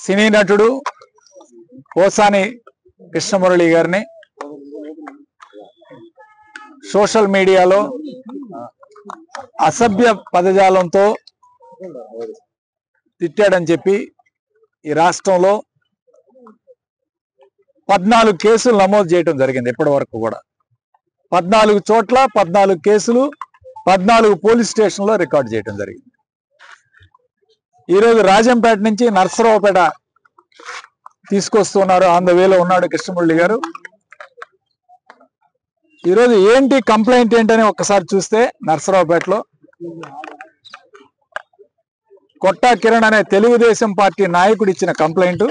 సినీ నటుడు పోసాని కృష్ణమురళి గారిని సోషల్ మీడియాలో అసభ్య పదజాలంతో తిట్టాడని చెప్పి ఈ రాష్ట్రంలో 14 కేసులు నమోదు చేయడం జరిగింది. ఇప్పటి వరకు కూడా 14 చోట్ల 14 కేసులు 14 పోలీస్ స్టేషన్లో రికార్డు చేయడం జరిగింది. ఈరోజు రాజంపేట నుంచి నర్సరావుపేట తీసుకొస్తున్నారు. ఆన్ ద వేలో ఉన్నాడు కృష్ణమురళి గారు. ఈరోజు ఏంటి కంప్లైంట్ ఏంటని ఒక్కసారి చూస్తే, నర్సరావుపేటలో కొట్టా కిరణ్ అనే తెలుగుదేశం పార్టీ నాయకుడు ఇచ్చిన కంప్లైంట్.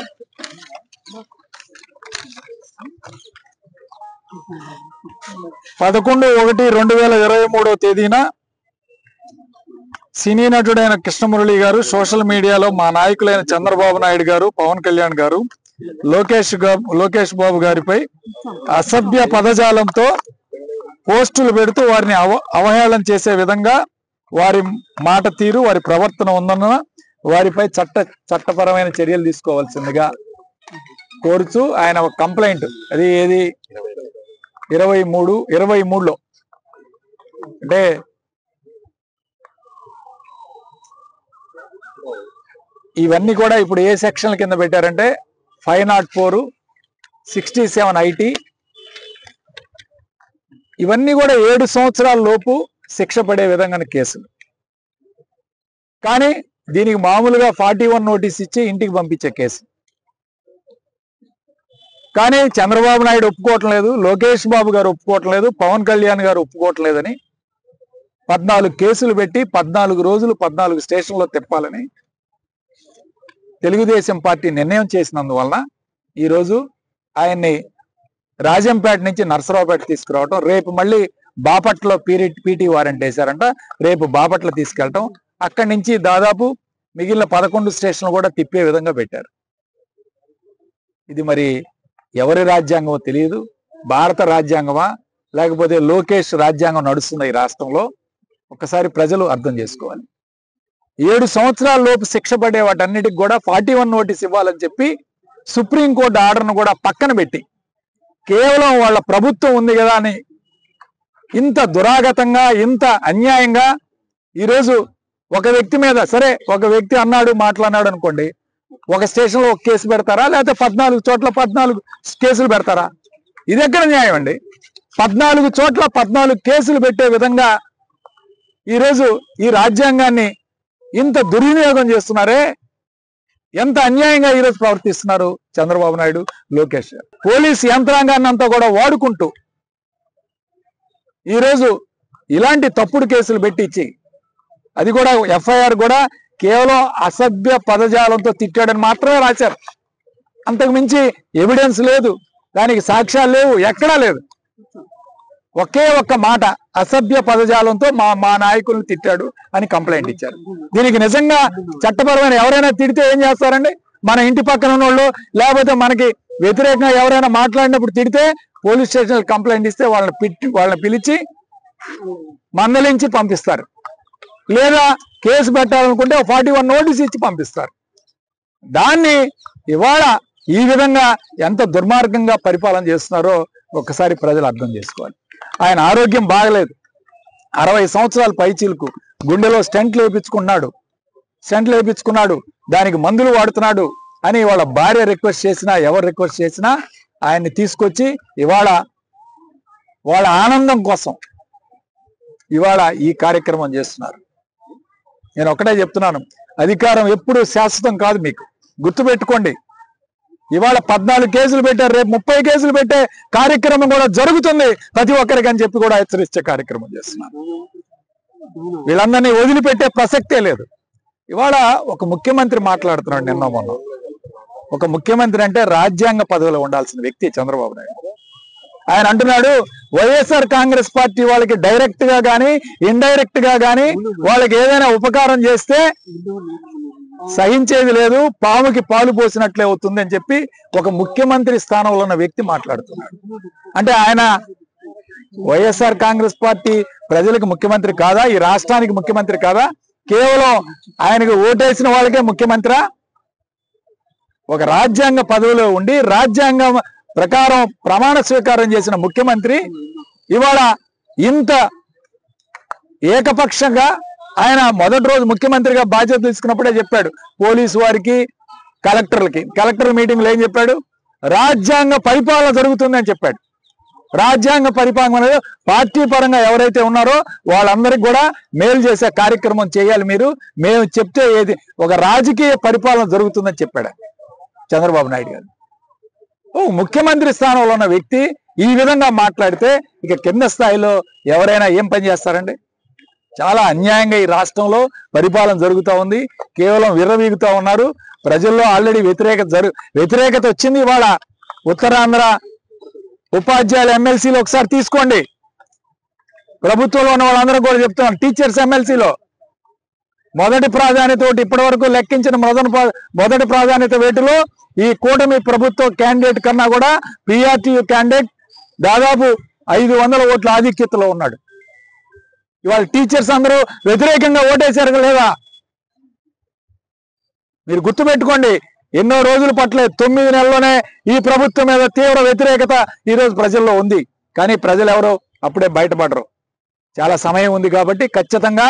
పదకొండు 1/1/2023 తేదీన సినీ నటుడైన కృష్ణమురళి గారు సోషల్ మీడియాలో మా నాయకులైన చంద్రబాబు నాయుడు గారు, పవన్ కళ్యాణ్ గారు, లోకేష్ బాబు గారిపై అసభ్య పదజాలంతో పోస్టులు పెడుతూ వారిని అవహేళన చేసే విధంగా వారి మాట తీరు, వారి ప్రవర్తన ఉందన్న వారిపై చట్టపరమైన చర్యలు తీసుకోవాల్సిందిగా కోరుచూ ఆయన ఒక కంప్లైంట్, అది ఏది 23లో అంటే ఇవన్నీ కూడా ఇప్పుడు ఏ సెక్షన్ల కింద పెట్టారంటే 504, 67 IT, ఇవన్నీ కూడా 7 సంవత్సరాల లోపు శిక్ష పడే విధంగా కేసులు. కానీ దీనికి మామూలుగా 41 నోటీస్ ఇచ్చి ఇంటికి పంపించే కేసు. కానీ చంద్రబాబు నాయుడు ఒప్పుకోవటం లేదు, లోకేష్ బాబు గారు ఒప్పుకోవటం లేదు, పవన్ కళ్యాణ్ గారు ఒప్పుకోవటం లేదని 14 కేసులు పెట్టి 14 రోజులు 14 స్టేషన్లో తిప్పాలని తెలుగుదేశం పార్టీ నిర్ణయం చేసినందువలన ఈరోజు ఆయన్ని రాజంపేట నుంచి నర్సరావుపేట తీసుకురావటం, రేపు మళ్ళీ బాపట్లలో పీటీ వారెంట్ వేశారంట, రేపు బాపట్ల తీసుకెళ్ళటం, అక్కడి నుంచి దాదాపు మిగిలిన 11 స్టేషన్లు కూడా తిప్పే విధంగా పెట్టారు. ఇది మరి ఎవరి రాజ్యాంగమో తెలియదు, భారత రాజ్యాంగమా లేకపోతే లోకేష్ రాజ్యాంగం నడుస్తుంది ఈ రాష్ట్రంలో? ఒక్కసారి ప్రజలు అర్థం చేసుకోవాలి. 7 సంవత్సరాల లోపు శిక్ష పడే వాటన్నిటికి కూడా 41 నోటీస్ ఇవ్వాలని చెప్పి సుప్రీంకోర్టు ఆర్డర్ను కూడా పక్కన పెట్టి కేవలం వాళ్ళ ప్రభుత్వం ఉంది కదా అని ఇంత దురాగతంగా, ఇంత అన్యాయంగా ఈరోజు ఒక వ్యక్తి మీద, సరే ఒక వ్యక్తి అన్నాడు మాట్లాడినాడు అనుకోండి, ఒక స్టేషన్లో ఒక కేసు పెడతారా, లేకపోతే 14 చోట్ల 14 కేసులు పెడతారా? ఇది ఎక్కడ న్యాయం అండి? 14 చోట్ల 14 కేసులు పెట్టే విధంగా ఈరోజు ఈ రాజ్యాంగాన్ని ఇంత దుర్వినియోగం చేస్తున్నారే, ఎంత అన్యాయంగా ఈరోజు ప్రవర్తిస్తున్నారు చంద్రబాబు నాయుడు, లోకేష్. పోలీస్ యంత్రాంగాన్ని అంతా కూడా వాడుకుంటూ ఈరోజు ఇలాంటి తప్పుడు కేసులు పెట్టించి, అది కూడా FIR కూడా కేవలం అసభ్య పదజాలంతో తిట్టాడని మాత్రమే రాశారు. అంతకు మించి ఎవిడెన్స్ లేదు, దానికి సాక్ష్యాలు లేవు, ఎక్కడా లేదు. ఒకే ఒక్క మాట, అసభ్య పదజాలంతో మా నాయకులను తిట్టాడు అని కంప్లైంట్ ఇచ్చారు. దీనికి నిజంగా చట్టపరమైన ఎవరైనా తిడితే ఏం చేస్తారండి? మన ఇంటి పక్కన ఉన్నోళ్ళు లేకపోతే మనకి వ్యతిరేకంగా ఎవరైనా మాట్లాడినప్పుడు తిడితే పోలీస్ స్టేషన్ కంప్లైంట్ ఇస్తే వాళ్ళని పిలిచి మందలించి పంపిస్తారు, లేదా కేసు పెట్టాలనుకుంటే 41 నోటీస్ ఇచ్చి పంపిస్తారు. దాన్ని ఇవాళ ఈ విధంగా ఎంత దుర్మార్గంగా పరిపాలన చేస్తున్నారో ఒక్కసారి ప్రజలు అర్థం చేసుకోవాలి. ఆయన ఆరోగ్యం బాగలేదు, 60 సంవత్సరాల పైచీలకు, గుండెలో స్టెంట్లు వేయించుకున్నాడు, దానికి మందులు వాడుతున్నాడు అని వాళ్ళ భార్య రిక్వెస్ట్ చేసినా, ఎవరు రిక్వెస్ట్ చేసినా ఆయన్ని తీసుకొచ్చి ఇవాళ వాళ్ళ ఆనందం కోసం ఇవాళ ఈ కార్యక్రమం చేస్తున్నారు. నేను ఒకటే చెప్తున్నాను, అధికారం ఎప్పుడు శాశ్వతం కాదు, మీకు గుర్తుపెట్టుకోండి. ఇవాళ 14 కేసులు పెట్టారు, రేపు 30 కేసులు పెట్టే కార్యక్రమం కూడా జరుగుతుంది ప్రతి ఒక్కరికి అని చెప్పి కూడా హెచ్చరించే కార్యక్రమం చేస్తున్నారు. వీళ్ళందరినీ వదిలిపెట్టే ప్రసక్తే లేదు. ఇవాళ ఒక ముఖ్యమంత్రి మాట్లాడుతున్నాడు, నిన్న మొన్న ఒక ముఖ్యమంత్రి అంటే రాజ్యాంగ పదవిలో ఉండాల్సిన వ్యక్తి చంద్రబాబు నాయుడు. ఆయన అంటున్నాడు, వైఎస్ఆర్ కాంగ్రెస్ పార్టీ వాళ్ళకి డైరెక్ట్ గా కానీ ఇండైరెక్ట్ గా కానీ వాళ్ళకి ఏదైనా ఉపకారం చేస్తే సహించేది లేదు, పాముకి పాలు పోసినట్లే అవుతుంది అని చెప్పి ఒక ముఖ్యమంత్రి స్థానంలో ఉన్న వ్యక్తి మాట్లాడుతున్నాడు. అంటే ఆయన వైఎస్ఆర్ కాంగ్రెస్ పార్టీ ప్రజలకు ముఖ్యమంత్రి కాదా? ఈ రాష్ట్రానికి ముఖ్యమంత్రి కాదా? కేవలం ఆయనకు ఓటేసిన వాళ్ళకే ముఖ్యమంత్రి? ఒక రాజ్యాంగ పదవిలో ఉండి రాజ్యాంగం ప్రకారం ప్రమాణ స్వీకారం చేసిన ముఖ్యమంత్రి ఇవాళ ఇంత ఏకపక్షంగా ఆయన మొదటి రోజు ముఖ్యమంత్రిగా బాధ్యత తీసుకున్నప్పుడే చెప్పాడు పోలీసు వారికి కలెక్టర్ మీటింగ్లో ఏం చెప్పాడు? రాజ్యాంగ పరిపాలన జరుగుతుందని చెప్పాడు. రాజ్యాంగ పరిపాలన అనేది పార్టీ పరంగా ఎవరైతే ఉన్నారో వాళ్ళందరికీ కూడా మేలు చేసే కార్యక్రమం చేయాలి మీరు, మేము చెప్తే ఏది ఒక రాజకీయ పరిపాలన జరుగుతుందని చెప్పాడు చంద్రబాబు నాయుడు గారు. ముఖ్యమంత్రి స్థానంలో ఉన్న వ్యక్తి ఈ విధంగా మాట్లాడితే ఇక కింద స్థాయిలో ఎవరైనా ఏం పని చేస్తారండి? చాలా అన్యాయంగా ఈ రాష్ట్రంలో పరిపాలన జరుగుతూ ఉంది. కేవలం విర్రవీగుతూ ఉన్నారు. ప్రజల్లో ఆల్రెడీ వ్యతిరేకత వచ్చింది. ఇవాళ ఉత్తరాంధ్ర ఉపాధ్యాయుల ఎమ్మెల్సీలో ఒకసారి తీసుకోండి. ప్రభుత్వంలో ఉన్న వాళ్ళందరూ కూడా చెప్తున్నాం, టీచర్స్ ఎమ్మెల్సీలో మొదటి ప్రాధాన్యత ఇప్పటి వరకు లెక్కించిన మొదటి ప్రాధాన్యత వేటులో ఈ కూటమి ప్రభుత్వ క్యాండిడేట్ కన్నా కూడా పిఆర్టీయూ క్యాండిడేట్ దాదాపు 500 ఓట్ల ఆధిక్యతలో ఉన్నాడు. ఇవాళ టీచర్స్ అందరూ వ్యతిరేకంగా ఓటేశారు లేదా? మీరు గుర్తుపెట్టుకోండి, ఎన్నో రోజులు పట్టలేదు, 9 నెలల్లోనే ఈ ప్రభుత్వం మీద తీవ్ర వ్యతిరేకత ఈరోజు ప్రజల్లో ఉంది. కానీ ప్రజలు ఎవరో అప్పుడే బయటపడరు. చాలా సమయం ఉంది కాబట్టి ఖచ్చితంగా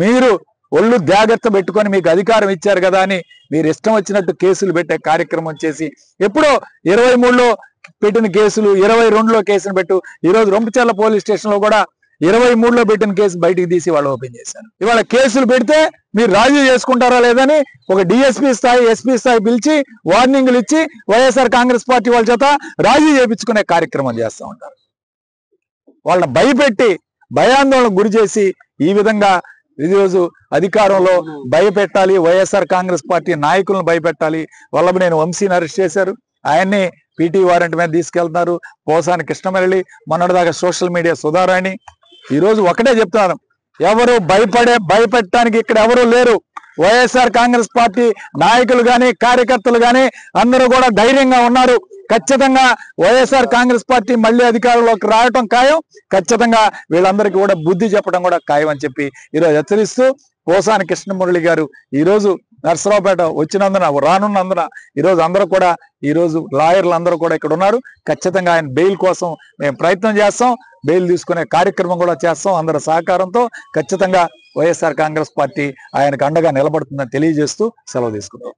మీరు ఒళ్ళు జాగ్రత్త పెట్టుకొని మీకు అధికారం ఇచ్చారు కదా అని మీరు ఇష్టం వచ్చినట్టు కేసులు పెట్టే కార్యక్రమం చేసి ఎప్పుడో 23లో పెట్టిన కేసులు 22లో కేసును పెట్టు. ఈరోజు రొంపచర్ల పోలీస్ స్టేషన్లో కూడా 23లో పెట్టిన కేసు బయటికి తీసి వాళ్ళు ఓపెన్ చేశారు. ఇవాళ కేసులు పెడితే మీరు రాజీ చేసుకుంటారా లేదని ఒక డిఎస్పీ స్థాయి ఎస్పీ స్థాయి పిలిచి వార్నింగ్లు ఇచ్చి వైఎస్ఆర్ కాంగ్రెస్ పార్టీ వాళ్ళ చేత రాజీ చేయించుకునే కార్యక్రమం చేస్తూ ఉంటారు. వాళ్ళని భయపెట్టి భయాందోళనకు గురి చేసి ఈ విధంగా ఈరోజు అధికారంలో భయపెట్టాలి, వైఎస్ఆర్ కాంగ్రెస్ పార్టీ నాయకులను భయపెట్టాలి. వల్లభనేని వంశీని అరెస్ట్ చేశారు, ఆయన్ని పీటీ వారెంట్ మీద తీసుకెళ్తున్నారు. పోసాని కృష్ణమురళి, మొన్నటిదాకా సోషల్ మీడియా సుధారాణి. ఈరోజు ఒకటే చెప్తున్నాను, ఎవరు భయపెట్టడానికి ఇక్కడ ఎవరు లేరు. వైఎస్ఆర్ కాంగ్రెస్ పార్టీ నాయకులు కానీ కార్యకర్తలు కానీ అందరూ కూడా ధైర్యంగా ఉన్నారు. ఖచ్చితంగా వైఎస్ఆర్ కాంగ్రెస్ పార్టీ మళ్ళీ అధికారంలోకి రావటం ఖాయం. ఖచ్చితంగా వీళ్ళందరికీ కూడా బుద్ధి చెప్పడం కూడా ఖాయం అని చెప్పి ఈరోజు హెచ్చరిస్తూ పోసాని కృష్ణమురళి గారు ఈరోజు నర్సరావుపేట వచ్చినందున రానున్నందున ఈరోజు అందరూ కూడా ఈరోజు లాయర్లు అందరూ కూడా ఇక్కడ ఉన్నారు. ఖచ్చితంగా ఆయన బెయిల్ కోసం మేము ప్రయత్నం చేస్తాం, బెయిల్ తీసుకునే కార్యక్రమం కూడా చేస్తాం. అందరి సహకారంతో ఖచ్చితంగా వైఎస్ఆర్ కాంగ్రెస్ పార్టీ ఆయనకు అండగా నిలబడుతుందని తెలియజేస్తూ సెలవు తీసుకుంటాం.